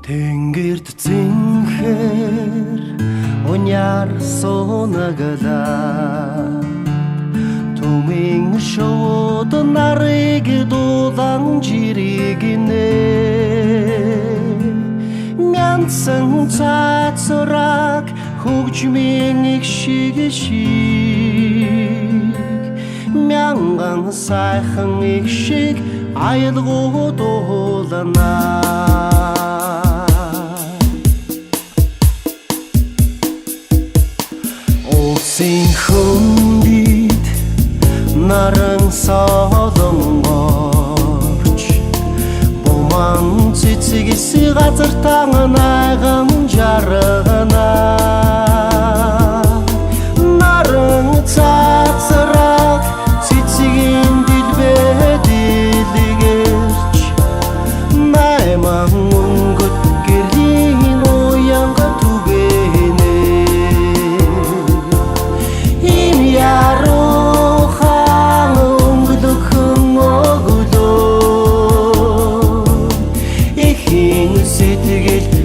Тэнгэрт зинхэр уняар суунагалаа Түмэн шууд нарыг дулан жирэгнэ Мянсан цацраг хөгжмийн их шиг Мянган сайхан их шиг аялгуу дуулана Улсын хүндид наран солонгорч Буман цэцэгс газар танайган жаргана Наран цацраг цэцгийн дэлбэ дэлгэрч Найман өнгөт гэрлийн уянга түгэнэ Им ярухан өнгөлөхөн өгөлөө Ихийн сэтгэл